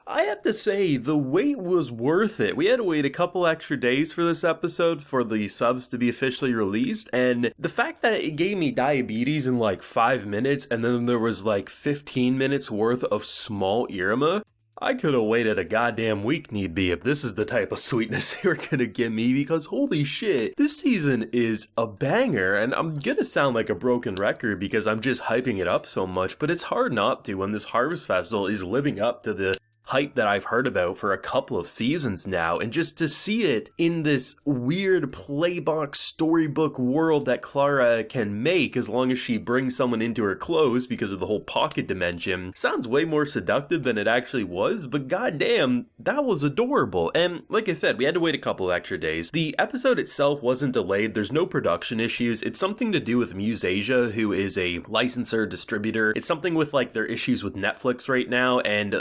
I have to say, the wait was worth it. We had to wait a couple extra days for this episode for the subs to be officially released, and the fact that it gave me diabetes in like 5 minutes, and then there was like 15 minutes worth of small Iruma, I could have waited a goddamn week need be if this is the type of sweetness they were gonna give me, because holy shit, this season is a banger, and I'm gonna sound like a broken record because I'm just hyping it up so much, but it's hard not to when this Harvest Festival is living up to the hype that I've heard about for a couple of seasons now, and just to see it in this weird playbox storybook world that Clara can make as long as she brings someone into her clothes because of the whole pocket dimension sounds way more seductive than it actually was, but goddamn, that was adorable. And like I said, we had to wait a couple of extra days. The episode itself wasn't delayed, there's no production issues, it's something to do with MuseAsia, who is a licensor distributor. It's something with like their issues with Netflix right now, and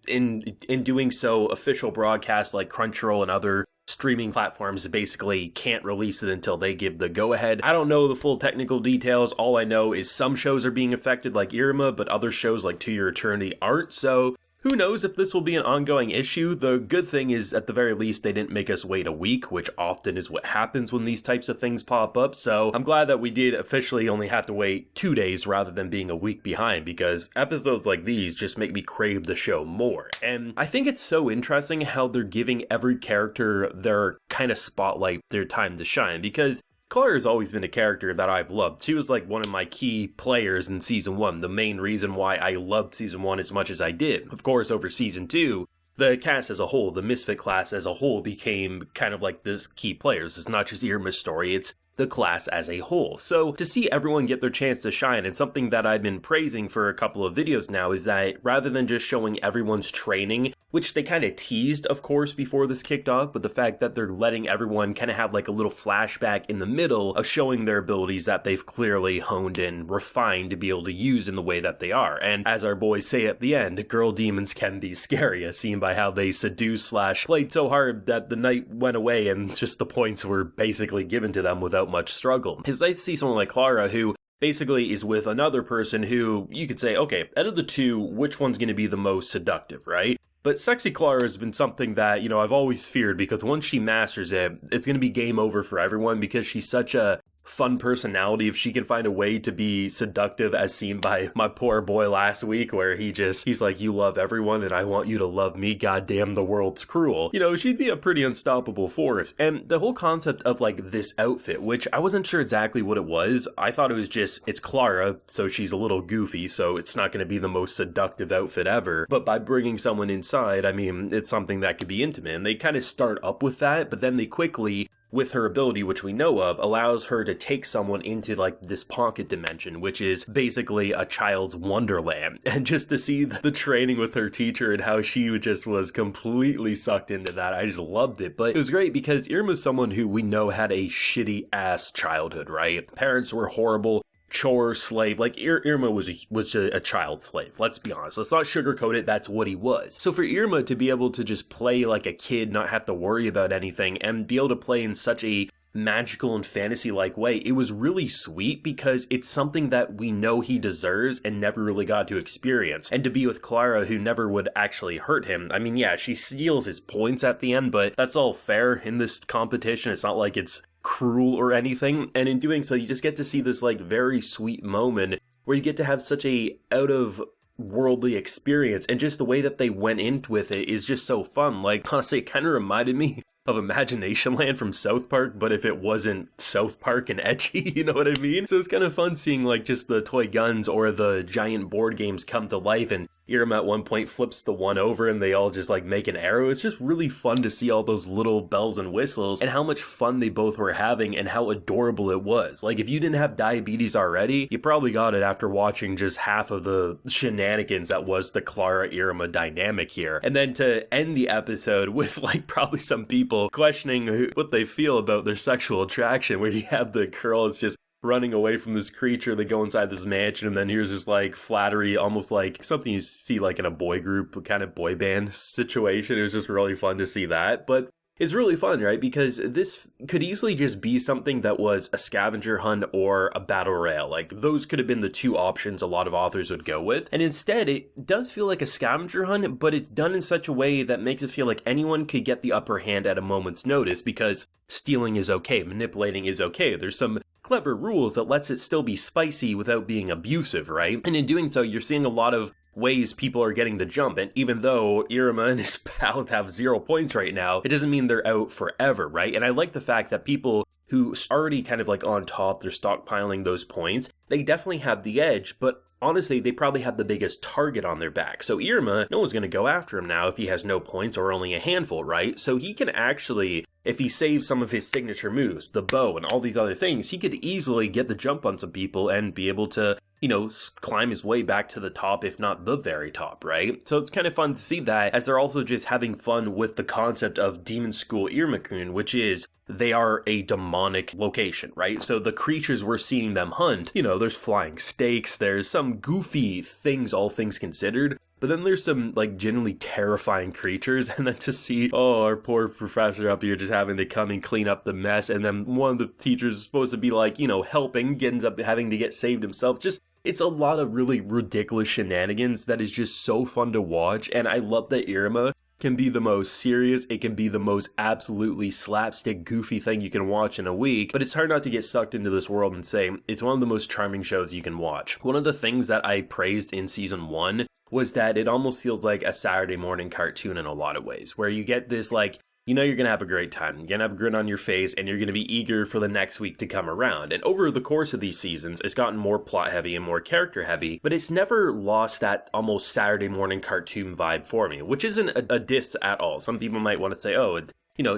in doing so, official broadcasts like Crunchyroll and other streaming platforms basically can't release it until they give the go-ahead. I don't know the full technical details. All I know is some shows are being affected like Iruma, but other shows like To Your Eternity aren't, so who knows if this will be an ongoing issue. The good thing is, at the very least, they didn't make us wait a week, which often is what happens when these types of things pop up, so I'm glad that we did officially only have to wait 2 days rather than being a week behind, because episodes like these just make me crave the show more. And I think it's so interesting how they're giving every character their kind of spotlight, their time to shine, because Clara has always been a character that I've loved. She was like one of my key players in Season 1, the main reason why I loved Season 1 as much as I did. Of course, over Season 2, the cast as a whole, the Misfit class as a whole, became kind of like this key players. It's not just Iruma's story, it's the class as a whole. So to see everyone get their chance to shine, and something that I've been praising for a couple of videos now, is that rather than just showing everyone's training, which they kind of teased, of course, before this kicked off, but the fact that they're letting everyone kind of have like a little flashback in the middle of showing their abilities that they've clearly honed and refined to be able to use in the way that they are. And as our boys say at the end, girl demons can be scary, as seen by how they seduced / played so hard that the night went away and just the points were basically given to them without much struggle. It's nice to see someone like Clara, who basically is with another person who you could say, okay, out of the two, which one's going to be the most seductive, right? But Sexy Clara has been something that, you know, I've always feared, because once she masters it, it's going to be game over for everyone, because she's such a fun personality. If she can find a way to be seductive, as seen by my poor boy last week, where he's like, you love everyone and I want you to love me, goddamn, the world's cruel, you know, she'd be a pretty unstoppable force. And the whole concept of like this outfit, which I wasn't sure exactly what it was, I thought it was just, it's Clara, so she's a little goofy, so it's not going to be the most seductive outfit ever, but by bringing someone inside, I mean, it's something that could be intimate, and they kind of start up with that, but then they quickly, with her ability, which we know of, allows her to take someone into like this pocket dimension, which is basically a child's wonderland. And just to see the training with her teacher and how she just was completely sucked into that, I just loved it. But it was great because Iruma's someone who we know had a shitty ass childhood, right? Parents were horrible. Chore slave, like Iruma was a child slave, let's be honest, let's not sugarcoat it, that's what he was. So for Iruma to be able to just play like a kid, not have to worry about anything, and be able to play in such a magical and fantasy-like way, it was really sweet, because it's something that we know he deserves and never really got to experience. And to be with Clara, who never would actually hurt him, I mean, yeah, she steals his points at the end, but that's all fair in this competition. It's not like it's cruel or anything, and in doing so, you just get to see this like very sweet moment where you get to have such a out of worldly experience, and just the way that they went into with it is just so fun. Like, honestly, it kind of reminded me of Imagination Land from South Park, but if it wasn't South Park and edgy, you know what I mean? So it's kind of fun seeing like just the toy guns or the giant board games come to life, and Iruma at one point flips the one over and they all just like make an arrow. It's just really fun to see all those little bells and whistles and how much fun they both were having and how adorable it was. Like, if you didn't have diabetes already, you probably got it after watching just half of the shenanigans that was the Clara Iruma dynamic here. And then to end the episode with like probably some people questioning what they feel about their sexual attraction, where you have the girls just running away from this creature, they go inside this mansion, and then here's this like flattery, almost like something you see like in a boy group, kind of boy band situation. It was just really fun to see that. But is really fun, right? Because this could easily just be something that was a scavenger hunt or a battle royale. Like, those could have been the two options a lot of authors would go with. And instead, it does feel like a scavenger hunt, but it's done in such a way that makes it feel like anyone could get the upper hand at a moment's notice, because stealing is okay, manipulating is okay. There's some clever rules that lets it still be spicy without being abusive, right? And in doing so, you're seeing a lot of ways people are getting the jump, and even though Iruma and his pal have 0 points right now, it doesn't mean they're out forever, right? And I like the fact that people who already kind of like on top, they're stockpiling those points, they definitely have the edge, but honestly, they probably have the biggest target on their back. So Iruma, no one's going to go after him now if he has no points or only a handful, right? So he can actually, if he saves some of his signature moves, the bow and all these other things, he could easily get the jump on some people and be able to, you know, climb his way back to the top, if not the very top, right? So it's kind of fun to see that, as they're also just having fun with the concept of Demon School Iruma-kun, which is they are a demonic location, right? So the creatures we're seeing them hunt, you know, there's flying snakes, there's some goofy things, all things considered, but then there's some, like, genuinely terrifying creatures, and then to see, oh, our poor professor up here just having to come and clean up the mess, and then one of the teachers is supposed to be, like, you know, helping, ends up having to get saved himself. Just, it's a lot of really ridiculous shenanigans that is just so fun to watch, and I love that Iruma can be the most serious, it can be the most absolutely slapstick goofy thing you can watch in a week, but it's hard not to get sucked into this world and say it's one of the most charming shows you can watch. One of the things that I praised in season 1 was that it almost feels like a Saturday morning cartoon in a lot of ways, where you get this, like, you know, you're gonna have a great time, you're gonna have a grin on your face, and you're gonna be eager for the next week to come around. And over the course of these seasons, it's gotten more plot heavy and more character heavy, but it's never lost that almost Saturday morning cartoon vibe for me, which isn't a diss at all. Some people might want to say, oh, it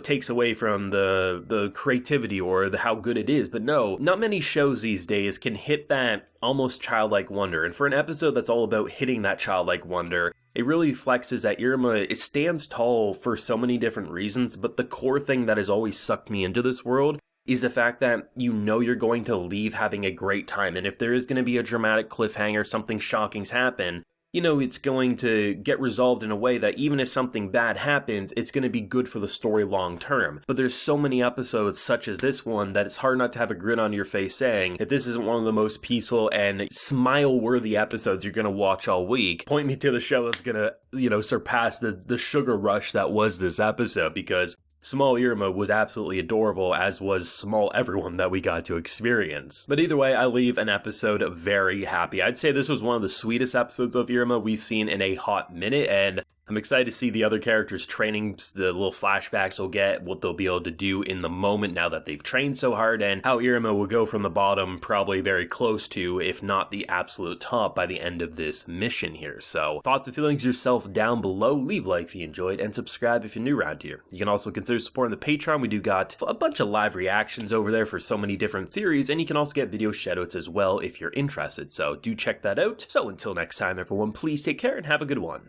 takes away from the creativity or the how good it is, but no, not many shows these days can hit that almost childlike wonder. And for an episode that's all about hitting that childlike wonder, it really flexes that Iruma, it stands tall for so many different reasons, but the core thing that has always sucked me into this world is the fact that you know you're going to leave having a great time, and if there is going to be a dramatic cliffhanger, something shocking's happen, you know, it's going to get resolved in a way that even if something bad happens, it's going to be good for the story long term. But there's so many episodes such as this one that it's hard not to have a grin on your face saying, if this isn't one of the most peaceful and smile-worthy episodes you're going to watch all week, point me to the show that's going to, you know, surpass the sugar rush that was this episode, because Small Iruma was absolutely adorable, as was Small Everyone that we got to experience. But either way, I leave an episode very happy. I'd say this was one of the sweetest episodes of Iruma we've seen in a hot minute, and I'm excited to see the other characters' training, the little flashbacks we'll get, what they'll be able to do in the moment now that they've trained so hard, and how Iruma will go from the bottom probably very close to, if not the absolute top, by the end of this mission here. So, thoughts and feelings yourself down below. Leave a like if you enjoyed, and subscribe if you're new around here. You can also consider supporting the Patreon. We do got a bunch of live reactions over there for so many different series, and you can also get video shoutouts as well if you're interested. So, do check that out. So, until next time, everyone, please take care and have a good one.